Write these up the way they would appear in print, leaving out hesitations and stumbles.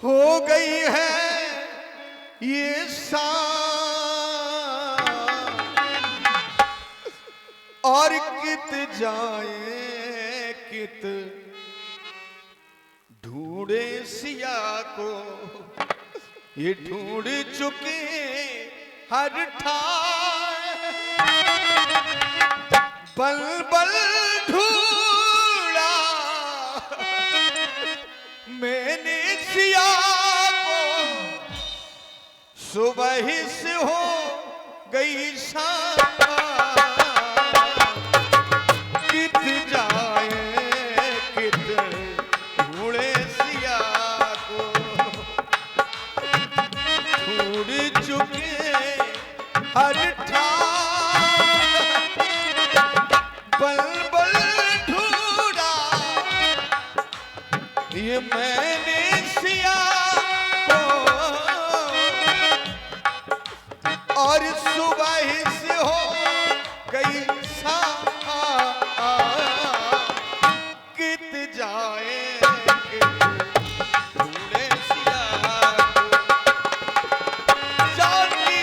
हो गई है ये और कित जाए कित ढूंढे सिया को, ये ढूंढ चुके हर ठाए। बल बल ढूंढा मैंने सिया को, सुबह से हो गई शाम। कित जाए कित ढूंढे सिया को, ढूंढ चुके हर ठाम। बल बल ढूंढा ये मैंने सिया को, और सुबह से हो गई शाम। कित जाए कित ढूंढे सिया को। जानकी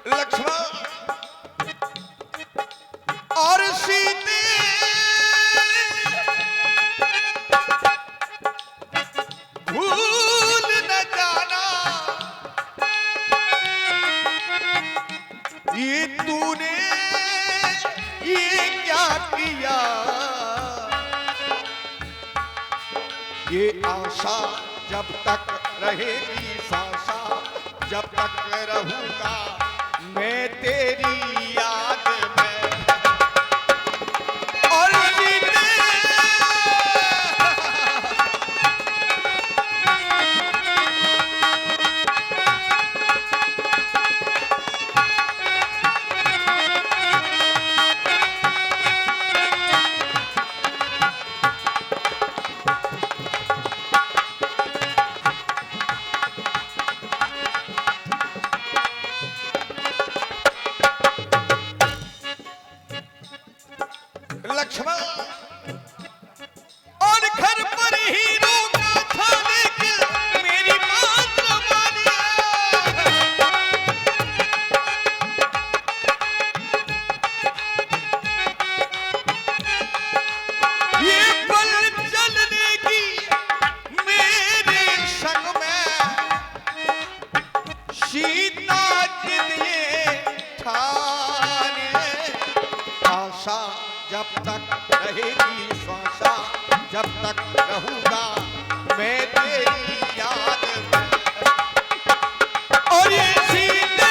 लक्ष्मण और सीते भूल न जाना, ये तूने ये क्या किया। ये आशा जब तक रहेगी सांसा, जब तक रहूंगा मैं तेरी याद में। और सीते लक्ष्मण और घर पर ही रोका था, लेकिन मेरी बात न मानी। ये पल चलने की मेरे संग में, सीता जिद ये ठाने। आशा जब तक रहेगी श्वासा, जब तक रहूंगा मैं तेरी याद में। और ये सीते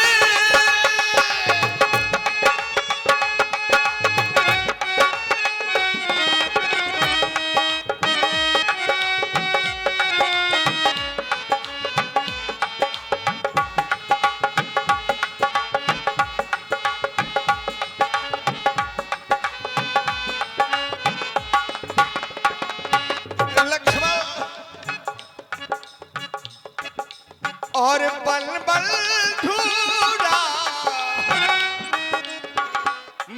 और बल बल ढूंढा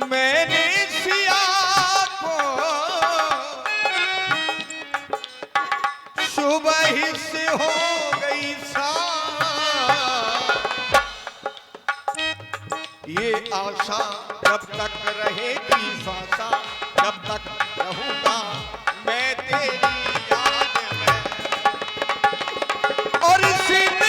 मैंने सिया को, सुबह से हो गई शाम। ये आशा जब तक रहेगी सांसा, जब तक रहूंगा मैं तेरी याद में। और इसी में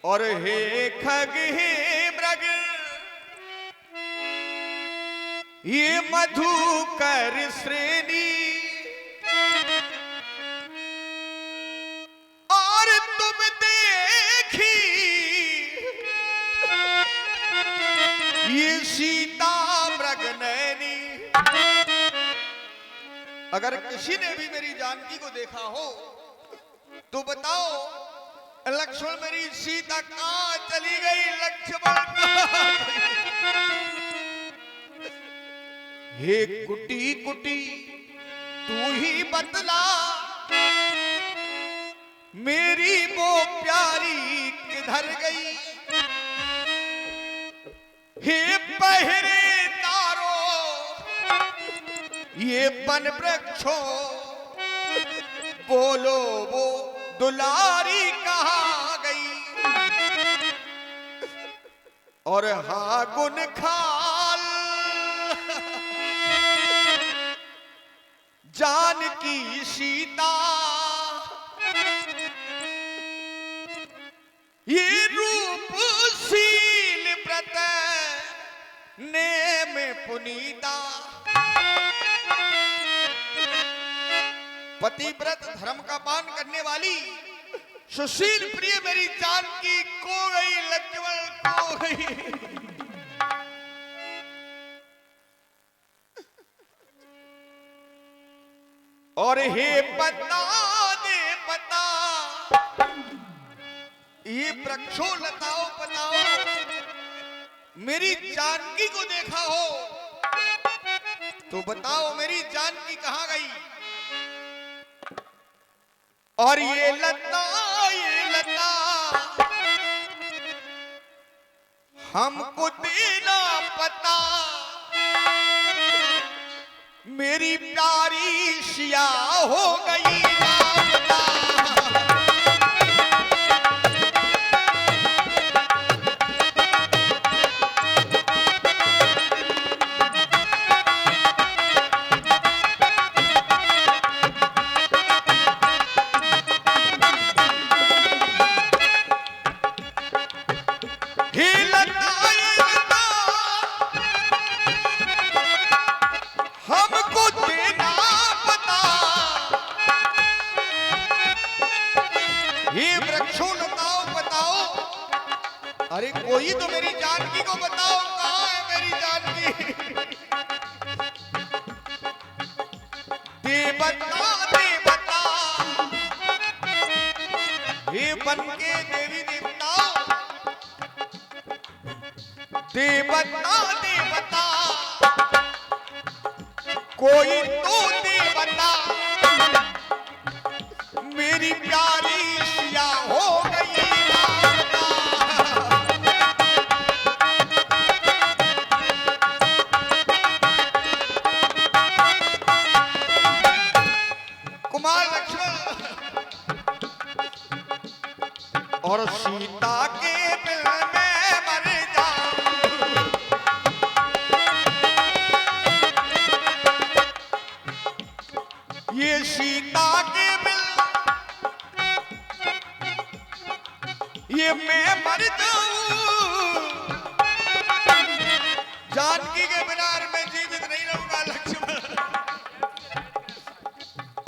और हे खग हे मृग ये मधुकर श्रेणी, और तुम देखी सीता मृग नैनी। अगर किसी ने भी मेरी जानकी को देखा हो तो बताओ लक्ष्मण मेरी सीता कहां चली गई, लक्ष्मण कहां गई? हे कुटी कुटी तू ही बतला, मेरी वो प्यारी किधर गई? हे पहरेदारों ये वन वृक्षों, बोलो वो दुलारी कहाँ गई? और हा गुन खाल जानकी सीता, ये रूपशील व्रत नेम पुनीता। पतिव्रत धर्म का पान करने वाली सुशील प्रिय मेरी जानकी खो गई, लक्ष्मण खो गई। और हे बता दे बता, ये वृक्षों लताओं बताओ, मेरी जानकी को देखा हो तो बताओ मेरी जानकी कहां गई? और ये लता हमको देना पता, मेरी प्यारी सिया हो गई लापता। अरे कोई तो मेरी जानकी को बताओ, कहां है मेरी जानकी? देवता हे बन के देवी देवताओं, देवता कोई तो देवता, मेरी प्यारी सिया हो गई लापता। कुमार लक्ष्मण और सीता के बिल में मर जाऊं, ये सीता के बिल ये मैं मर जाऊं, जानकी के बिना मैं जीवित नहीं रहूंगा लक्ष्मण।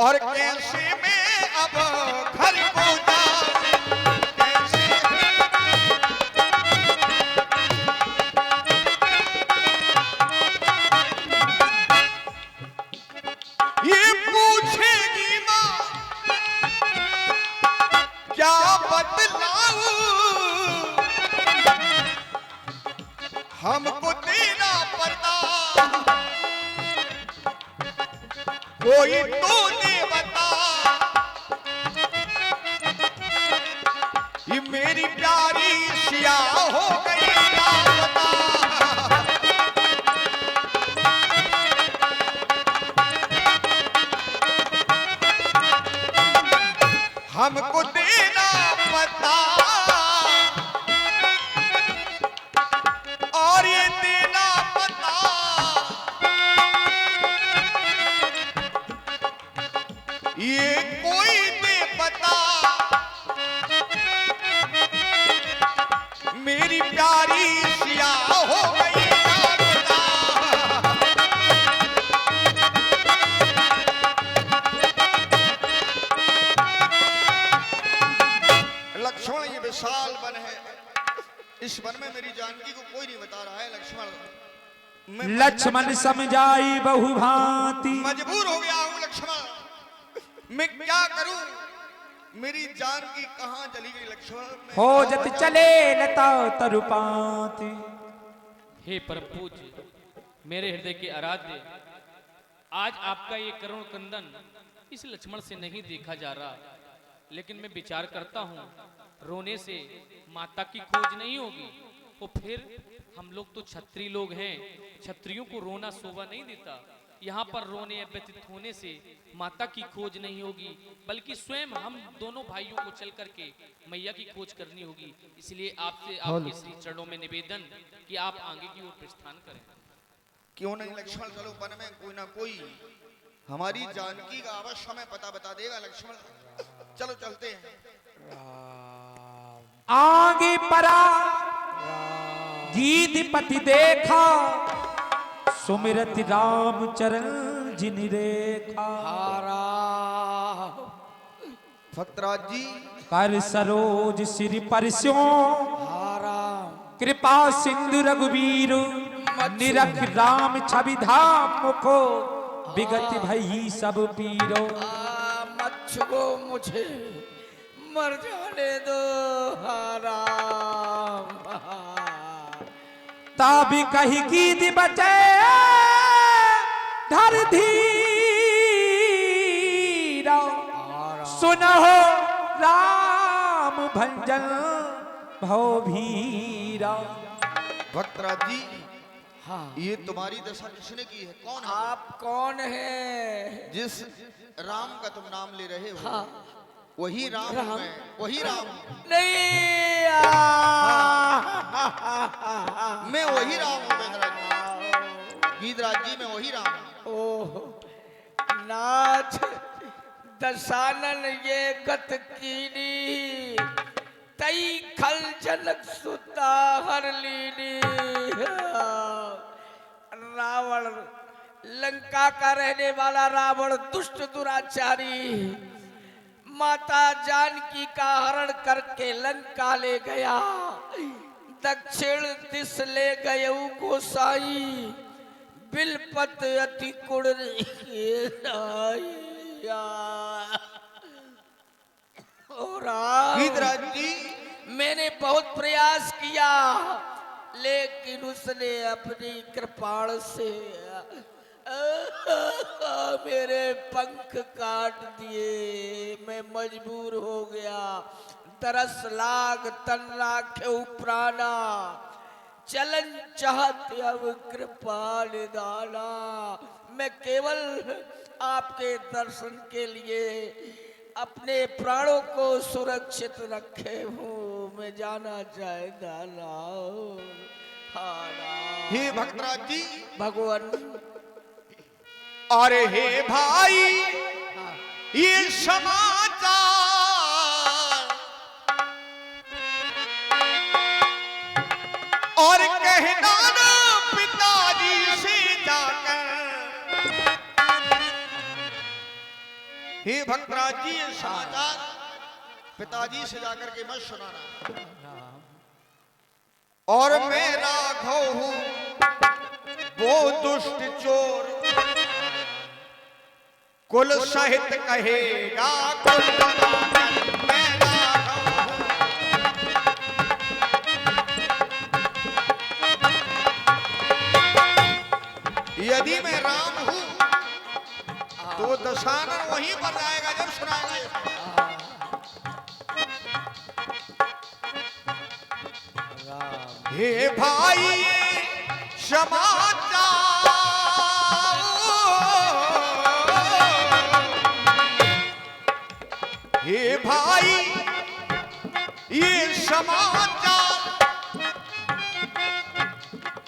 और कैसे मैं अब घर को जाऊं, कैसे ये पूछेगी माँ क्या बतलाऊं, हमको देना पता, कोई तो देवता, ये मेरी प्यारी सिया हो गई लापता। हमको देना पता और ये देना पता, ये कोई दे पता, मेरी प्यारी सिया हो गई लापता। लक्ष्मण ये विशाल वन है, इस वन में मेरी जानकी को कोई नहीं बता रहा है लक्ष्मण। लक्ष्मण समझाई बहु भांति। मजबूर हो गया हूं लक्ष्मण, मैं क्या करूं? मेरी जान की कहां चली गई लक्ष्मण? हो जत चले लता तरुपाती। हे परम पूज्य, मेरे हृदय के आराध्य, आज आपका ये करुण क्रंदन इस लक्ष्मण से नहीं देखा जा रहा, लेकिन मैं विचार करता हूँ रोने से माता की खोज नहीं होगी। तो फिर हम लोग तो क्षत्रिय लोग हैं, क्षत्रियों को रोना शोभा नहीं देता। यहाँ पर रोने या व्यतीत होने से माता की खोज नहीं होगी, बल्कि स्वयं हम दोनों भाइयों को चल करके मैया की खोज करनी होगी। इसलिए आपसे आपके श्री चरणों में निवेदन कि आप आगे की ओर प्रस्थान करें। क्यों नहीं लक्ष्मण, चलो वन में कोई ना कोई हमारी जानकी का अवश्य हमें पता बता देगा लक्ष्मण। चलो चलते हैं। आगे परा गीधपति देखा, सुमिरत राम चरण जिन रेखा। भक्तराज जी कर सरोज सिर परस्यों, कृपा सिंधु रघुवीर। निरख राम छवि धाम मुखो, विगत भई सब पीरो। मत छुओ मुझे, मर जाने दो राम। ताबि कही गीत बचे धर धीरा। सुनहो राम भंजन भव भीरा। भक्तराज जी, हाँ, ये तुम्हारी दशा किसने की है? कौन है? आप कौन हैं? जिस राम का तुम नाम ले रहे हो, हाँ, वही राम राम? है, वही राम नहीं मैं वही राम हूँ। गीधराज जी मैं वही राम हूँ। ओह नाथ, दशानन ये गत कीनी, तई खल जनक सुता हर लीनी। रावण, लंका का रहने वाला रावण दुष्ट दुराचारी, माता जानकी का हरण करके लंका ले गया। दक्षिण दिश ले गए गोसाई, बिलपत अति कुड़ गीधराज जी, मैंने बहुत प्रयास किया, लेकिन उसने अपनी कृपाण से मेरे पंख काट दिए। मैं मजबूर हो गया, तरस लाग तन राखे प्राणा। चलन चाहते अब कृपा निदाना। मैं केवल आपके दर्शन के लिए अपने प्राणों को सुरक्षित रखे हूँ। मैं जाना चाहता ना। हे भक्तराज जी, भगवान, अरे हे भाई, ये समाचार और कहना ना पिताजी से जाकर। हे भक्तराज जी, ये समाचार पिताजी से जाकर के मत सुनाना। और मैं राघव हूं वो दुष्ट चोर, कुल सहित कहेगा कुल मैं राघव हूं। यदि मैं राम हूं तो दशानन वहीं पर जाएगा जब सुनाएगा ये। हे भाई समाचार, हे भाई ये समाचार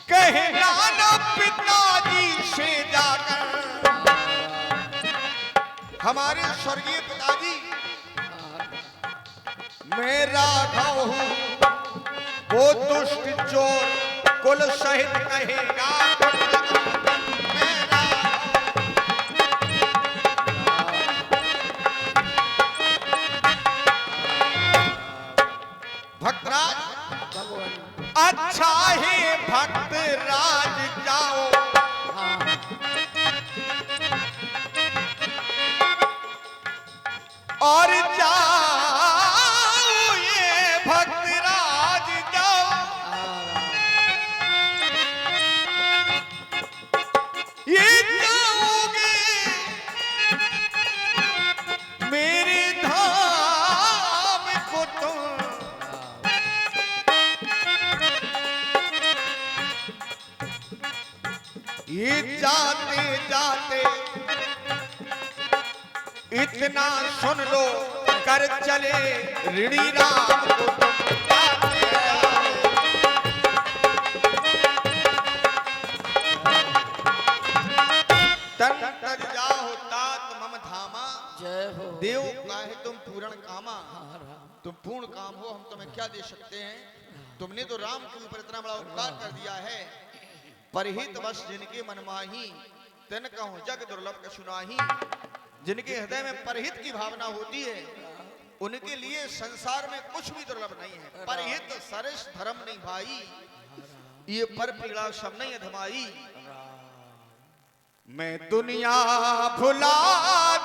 कहना ना पिताजी से जाकर। हमारे स्वर्गीय पिताजी, मैं राघव हूं वो दुष्ट चोर, कुल सहित कहेगा मेरा। भक्तराज, अच्छा है भक्त राज जाओ, तुम। ये जाते जाते इतना सुन लो, कर चले ऋणी राम को तुम जाते जाते। तन तर जाओ तात मम धामा, जय हो। देव काहे तुम पूर्ण कामा। तुम पूर्ण काम हो, हम तुम्हें क्या दे सकते हैं। तुमने तो राम के ऊपर इतना बड़ा उपकार कर दिया है। परहित बस जिनके मन माही, तन कहूं जग दुर्लभ के सुनाही। जिनके हृदय में परहित की भावना होती है, उनके लिए संसार में कुछ भी दुर्लभ नहीं है। परहित सरस धर्म नहीं भाई, ये पर पीड़ा सब नहीं अधमाई। मैं दुनिया भुला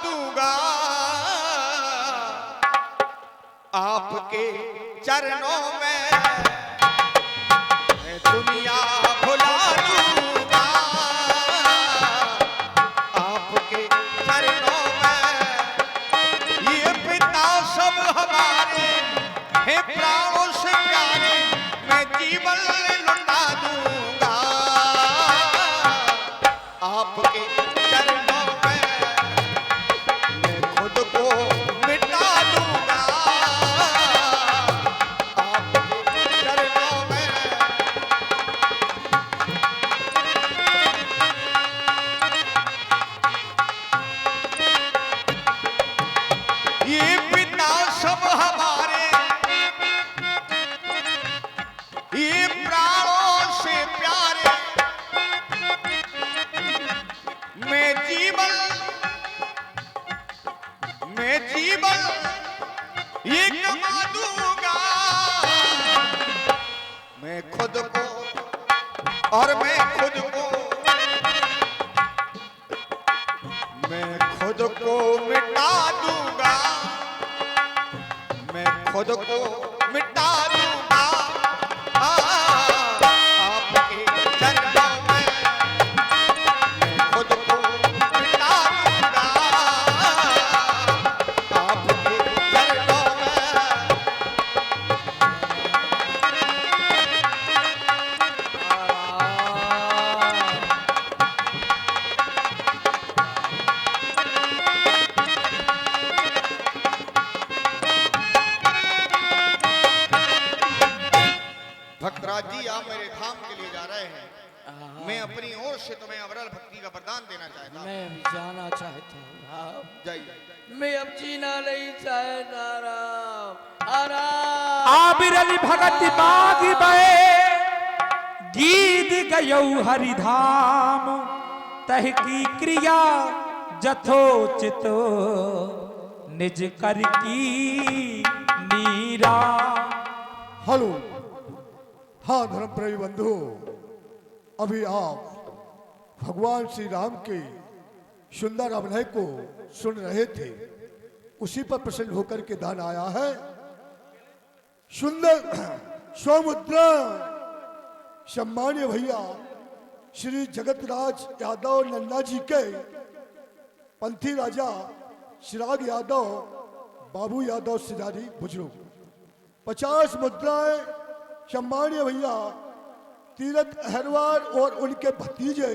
दूंगा आपके चरणों में। मैं दुनिया भुला दूंगा आपके चरणों में। ये पिता सब हमारे हैं प्राणों से प्यारे, मैं जीवन लुटा दूंगा आपके चरणों में। मैं खुद को मिटा दूंगा आपके चरणों में। ये पिता सब हमारे, ये प्राणों से प्यारे, मैं जीवन ये गवा दूंगा। मैं खुद को और मैं खुद को मिटा दूंगा। मैं खुद को मिटा दूंगा आपके चरणों में। मैं खुद को मिटा दूंगा आपके चरणों में। भक्तराज जी आप मेरे धाम के लिए जा रहे हैं। मैं अपनी ओर से तुम्हें अविरल भक्ति का वरदान देना चाहता हूँ। मैं अब जाना चाहता हूँ राम। जाइए। मैं अब जीना नहीं चाहता राम। आराम। आबिरल भगत मागी बे गीत गयौ हरिधाम, तह की क्रिया जथोचित निज कर की नीरा। हेलो, हाँ धर्मप्रेमी बंधु, अभी आप भगवान श्री राम के सुंदर अभिनय को सुन रहे थे। उसी पर प्रसन्न होकर के दान आया है। सुंदर सौमुद्रा सम्मान्य भैया श्री जगतराज यादव नन्ना जी के पंथी राजा चिराग यादव, बाबू यादव सिदारी बुजुर्ग 50 मुद्राएं सम्मान्य भैया तीरथ अहरवार और उनके भतीजे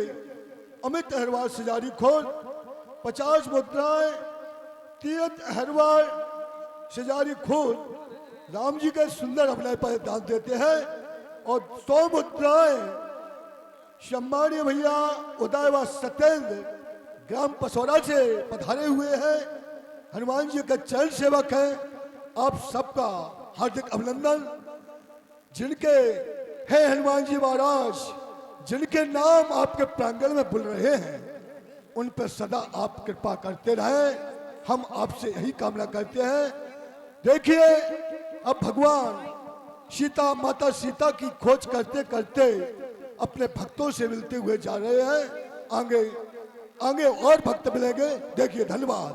अमित अहरवार सिजारी खोल। 50 मुद्राएं तीरथ अहरवार सिजारी खोल राम जी के सुंदर अभिनय पर दान देते हैं। और 100 मुद्राएं सम्मान्य भैया उदय व सत्येंद्र ग्राम पसौरा से पधारे हुए हैं। हनुमान जी का चरण सेवक है। आप सबका हार्दिक अभिनंदन। जिनके हैं हनुमान जी महाराज, जिनके नाम आपके प्रांगण में बुल रहे हैं, उन पर सदा आप कृपा करते रहे। हम आपसे यही कामना करते हैं। देखिए, अब भगवान सीता, माता सीता की खोज करते करते अपने भक्तों से मिलते हुए जा रहे हैं। आगे आगे और भक्त मिलेंगे। देखिए, धन्यवाद।